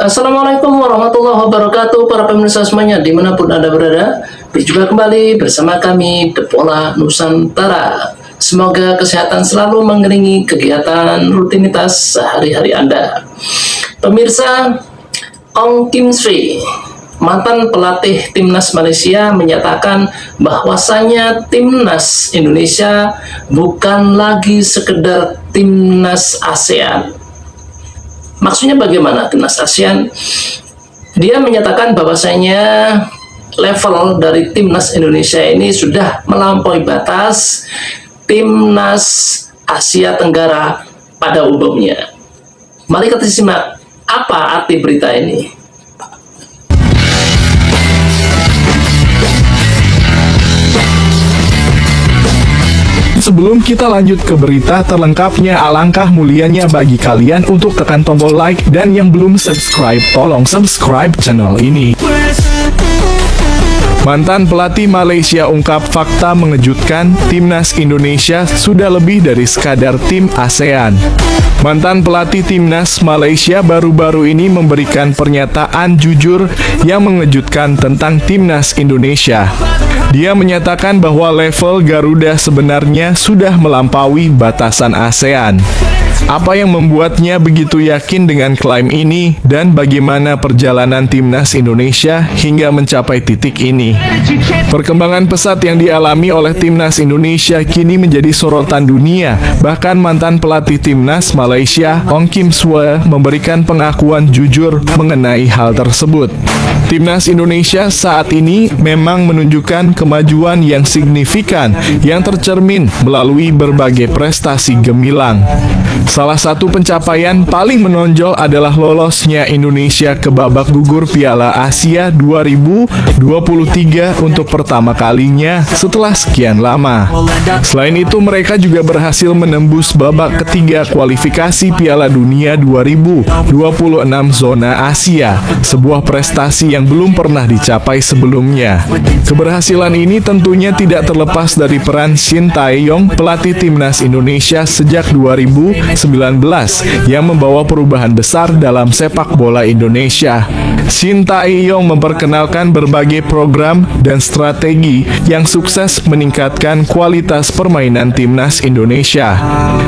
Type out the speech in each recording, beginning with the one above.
Assalamualaikum warahmatullahi wabarakatuh, para pemirsa semuanya dimanapun Anda berada. Berjumpa kembali bersama kami The Pola Nusantara. Semoga kesehatan selalu mengiringi kegiatan rutinitas sehari-hari Anda. Pemirsa, Ong Kim Swe, mantan pelatih timnas Malaysia, menyatakan bahwasanya timnas Indonesia bukan lagi sekedar timnas ASEAN. Maksudnya bagaimana timnas ASEAN? Dia menyatakan bahwasanya level dari timnas Indonesia ini sudah melampaui batas timnas Asia Tenggara pada umumnya. Mari kita simak apa arti berita ini. Sebelum kita lanjut ke berita terlengkapnya, alangkah mulianya bagi kalian untuk tekan tombol like, dan yang belum subscribe, tolong subscribe channel ini. Mantan pelatih Malaysia ungkap fakta mengejutkan, timnas Indonesia sudah lebih dari sekadar tim ASEAN. Mantan pelatih timnas Malaysia baru-baru ini memberikan pernyataan jujur yang mengejutkan tentang timnas Indonesia. Dia menyatakan bahwa level Garuda sebenarnya sudah melampaui batasan ASEAN. Apa yang membuatnya begitu yakin dengan klaim ini, dan bagaimana perjalanan timnas Indonesia hingga mencapai titik ini? Perkembangan pesat yang dialami oleh timnas Indonesia kini menjadi sorotan dunia. Bahkan mantan pelatih timnas Malaysia, Ong Kim Swe, memberikan pengakuan jujur mengenai hal tersebut. Timnas Indonesia saat ini memang menunjukkan kemajuan yang signifikan yang tercermin melalui berbagai prestasi gemilang. Salah satu pencapaian paling menonjol adalah lolosnya Indonesia ke babak gugur Piala Asia 2023 untuk pertama kalinya setelah sekian lama. Selain itu, mereka juga berhasil menembus babak ketiga kualifikasi Piala Dunia 2026 zona Asia, sebuah prestasi yang belum pernah dicapai sebelumnya. Keberhasilan ini tentunya tidak terlepas dari peran Shin Tae-yong, pelatih timnas Indonesia sejak 2019, yang membawa perubahan besar dalam sepak bola Indonesia. Shin Tae-yong memperkenalkan berbagai program dan strategi yang sukses meningkatkan kualitas permainan timnas Indonesia.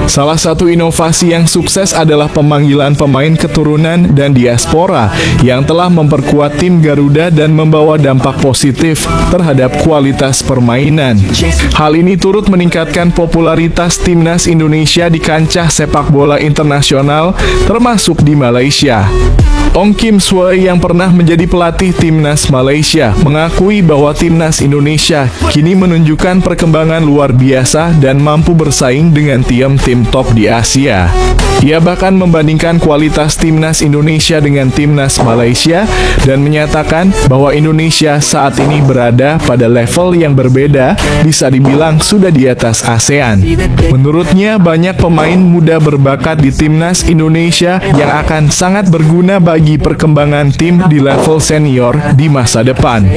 Salah satu inovasi yang sukses adalah pemanggilan pemain keturunan dan diaspora yang telah memperkuat tim Garuda dan membawa dampak positif terhadap kualitas permainan. Hal ini turut meningkatkan popularitas timnas Indonesia di kancah sepak bola internasional, termasuk di Malaysia. Ong Kim Swe yang pernah menjadi pelatih timnas Malaysia mengakui bahwa timnas Indonesia kini menunjukkan perkembangan luar biasa dan mampu bersaing dengan tim-tim top di Asia. Ia bahkan membandingkan kualitas timnas Indonesia dengan timnas Malaysia dan menyatakan bahwa Indonesia saat ini berada pada level yang berbeda, bisa dibilang sudah di atas ASEAN. Menurutnya, banyak pemain muda berbakat di timnas Indonesia yang akan sangat berguna bagi perkembangan tim di level senior di masa depan.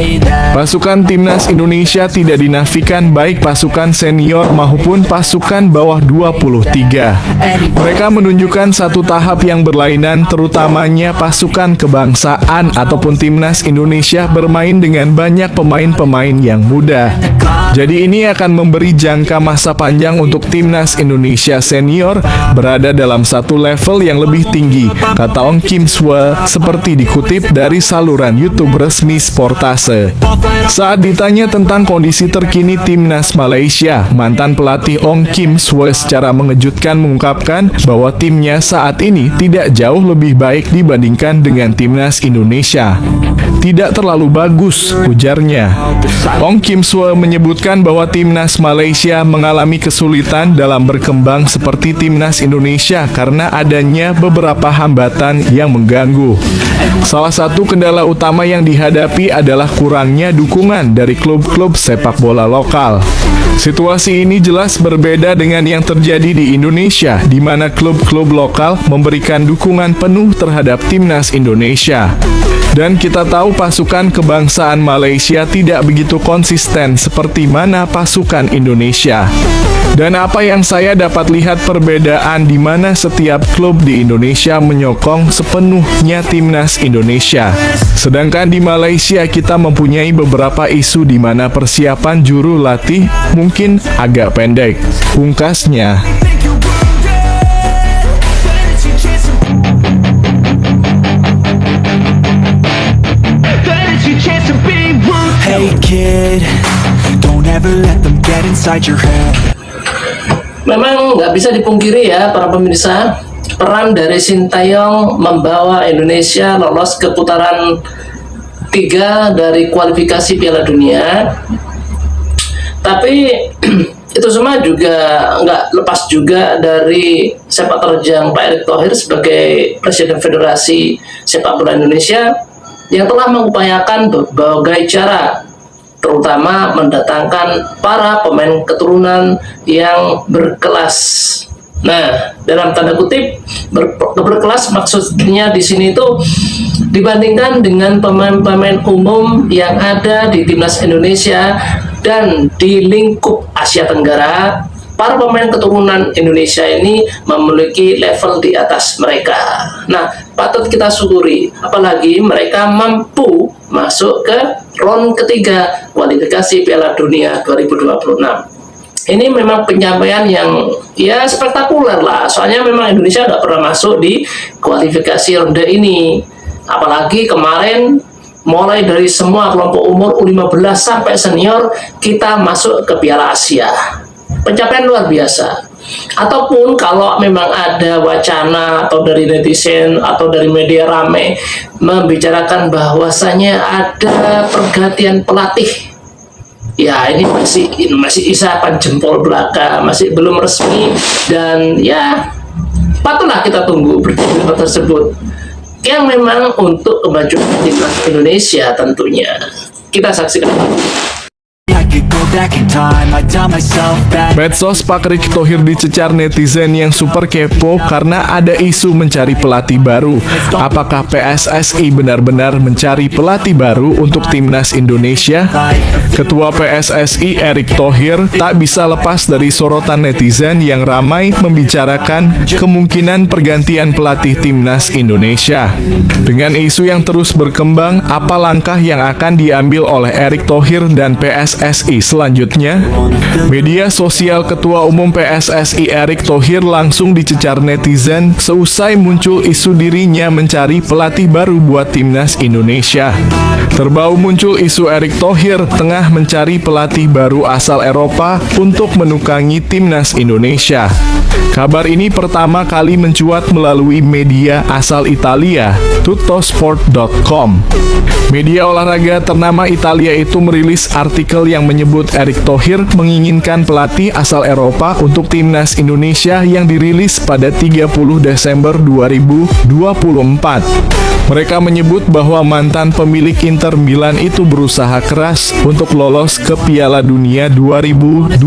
Pasukan timnas Indonesia tidak dinafikan, baik pasukan senior maupun pasukan bawah 23. Mereka menunjukkan satu tahap yang berlainan, terutamanya pasukan kebangsaan ataupun timnas Indonesia bermain dengan banyak pemain-pemain yang muda. Jadi ini akan memberi jangka masa panjang untuk timnas Indonesia senior berada dalam satu level yang lebih tinggi, kata Ong Kim Swe, seperti dikutip dari saluran YouTube resmi Sportase. Saat ditanya tentang kondisi terkini timnas Malaysia, mantan pelatih Ong Kim Swe secara mengejutkan mengungkapkan bahwa timnya saat ini tidak jauh lebih baik dibandingkan dengan timnas Indonesia. Tidak terlalu bagus, ujarnya. Ong Kim Swe menyebutkan bahwa timnas Malaysia mengalami kesulitan dalam berkembang seperti timnas Indonesia karena adanya beberapa hambatan yang mengganggu. Salah satu kendala utama yang dihadapi adalah kurangnya dukungan dari klub-klub sepak bola lokal. Situasi ini jelas berbeda dengan yang terjadi di Indonesia, di mana klub-klub lokal memberikan dukungan penuh terhadap timnas Indonesia. Dan kita tahu pasukan kebangsaan Malaysia tidak begitu konsisten seperti mana pasukan Indonesia. Dan apa yang saya dapat lihat perbedaan di mana setiap klub di Indonesia menyokong sepenuhnya timnas Indonesia. Sedangkan di Malaysia kita mempunyai beberapa isu di mana persiapan juru latih mungkin agak pendek. Pungkasnya, Hey kid, don't ever let them get inside your head. Memang nggak bisa dipungkiri ya para pemirsa, peran dari Sintayong membawa Indonesia lolos ke putaran 3 dari kualifikasi Piala Dunia. Tapi itu semua juga nggak lepas juga dari sepak terjang Pak Erick Thohir sebagai Presiden Federasi Sepak Bola Indonesia yang telah mengupayakan berbagai cara, terutama mendatangkan para pemain keturunan yang berkelas. Nah, dalam tanda kutip berkelas maksudnya di sini itu dibandingkan dengan pemain-pemain umum yang ada di timnas Indonesia dan di lingkup Asia Tenggara. Para pemain keturunan Indonesia ini memiliki level di atas mereka. Nah, patut kita syukuri, apalagi mereka mampu masuk ke round ketiga kualifikasi Piala Dunia 2026. Ini memang pencapaian yang ya spektakuler lah, soalnya memang Indonesia nggak pernah masuk di kualifikasi ronde ini. Apalagi kemarin mulai dari semua kelompok umur U15 sampai senior kita masuk ke Piala Asia. Pencapaian luar biasa. Ataupun kalau memang ada wacana atau dari netizen atau dari media rame membicarakan bahwasanya ada pergantian pelatih, ya ini masih isapan jempol belaka, masih belum resmi, dan ya patutlah kita tunggu berita tersebut yang memang untuk kemajuan timnas Indonesia tentunya. Kita saksikan. Medsos Pak Erick Thohir dicecar netizen yang super kepo karena ada isu mencari pelatih baru. Apakah PSSI benar-benar mencari pelatih baru untuk timnas Indonesia? Ketua PSSI Erick Thohir tak bisa lepas dari sorotan netizen yang ramai membicarakan kemungkinan pergantian pelatih timnas Indonesia. Dengan isu yang terus berkembang, apa langkah yang akan diambil oleh Erick Thohir dan PSSI selanjutnya? Media sosial Ketua Umum PSSI Erick Thohir langsung dicecar netizen seusai muncul isu dirinya mencari pelatih baru buat timnas Indonesia. Terbau muncul isu Erick Thohir tengah mencari pelatih baru asal Eropa untuk menukangi timnas Indonesia. Kabar ini pertama kali mencuat melalui media asal Italia, tuttosport.com. Media olahraga ternama Italia itu merilis artikel yang menyebut Erick Thohir menginginkan pelatih asal Eropa untuk timnas Indonesia yang dirilis pada 30 Desember 2024. Mereka menyebut bahwa mantan pemilik Inter Milan itu berusaha keras untuk lolos ke Piala Dunia 2026.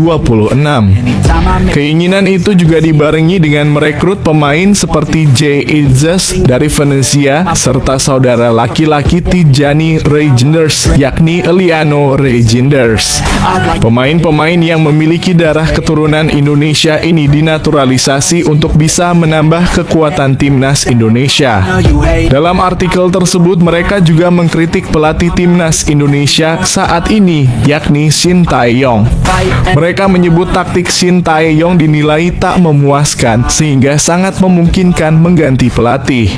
Keinginan itu juga dibarengi dengan merekrut pemain seperti Jay Izzes dari Venezia serta saudara laki-laki Tijani Reijnders yakni Eliano Reijnders. Pemain-pemain yang memiliki darah keturunan Indonesia ini dinaturalisasi untuk bisa menambah kekuatan timnas Indonesia. Dalam artikel tersebut mereka juga mengkritik pelatih timnas Indonesia saat ini yakni Sintayong. Mereka menyebut taktik Sintayong dinilai tak memuaskan sehingga sangat memungkinkan mengganti pelatih.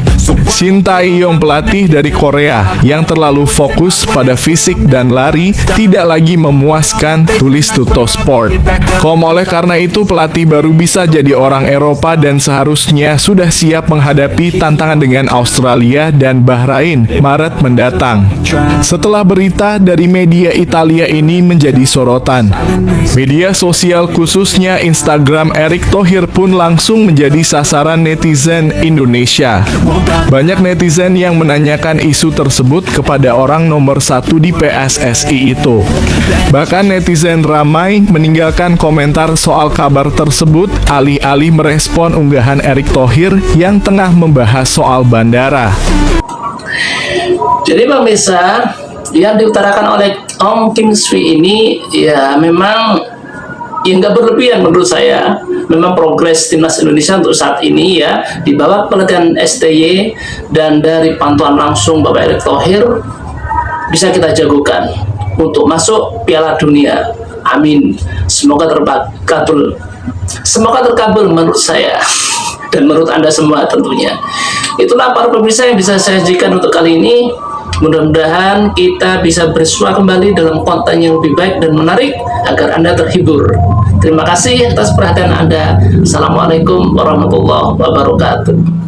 Sintayong pelatih dari Korea yang terlalu fokus pada fisik dan lari tidak lagi memuaskan, tulis Tuttosport. Oleh karena itu pelatih baru bisa jadi orang Eropa dan seharusnya sudah siap menghadapi tantangan dengan Australia dan Bahrain Maret mendatang. Setelah berita dari media Italia ini menjadi sorotan, media sosial khususnya Instagram Erick Thohir pun langsung menjadi sasaran netizen Indonesia. Banyak netizen yang menanyakan isu tersebut kepada orang nomor 1 di PSSI itu. Bahkan netizen ramai meninggalkan komentar soal kabar tersebut alih-alih merespon unggahan Erick Thohir yang tengah membahas soal bandara. Jadi pemirsa, yang diutarakan oleh Om Kim Sui ini ya memang yang nggak berlebihan menurut saya. Memang progres timnas Indonesia untuk saat ini ya di bawah pelatihan STY dan dari pantauan langsung Bapak Erick Thohir bisa kita jagokan untuk masuk Piala Dunia. Amin. Semoga terkabul. Semoga terkabul menurut saya dan menurut Anda semua tentunya. Itulah para pemirsa yang bisa saya sajikan untuk kali ini. Mudah-mudahan kita bisa bersua kembali dalam konten yang lebih baik dan menarik agar Anda terhibur. Terima kasih atas perhatian Anda. Assalamualaikum warahmatullahi wabarakatuh.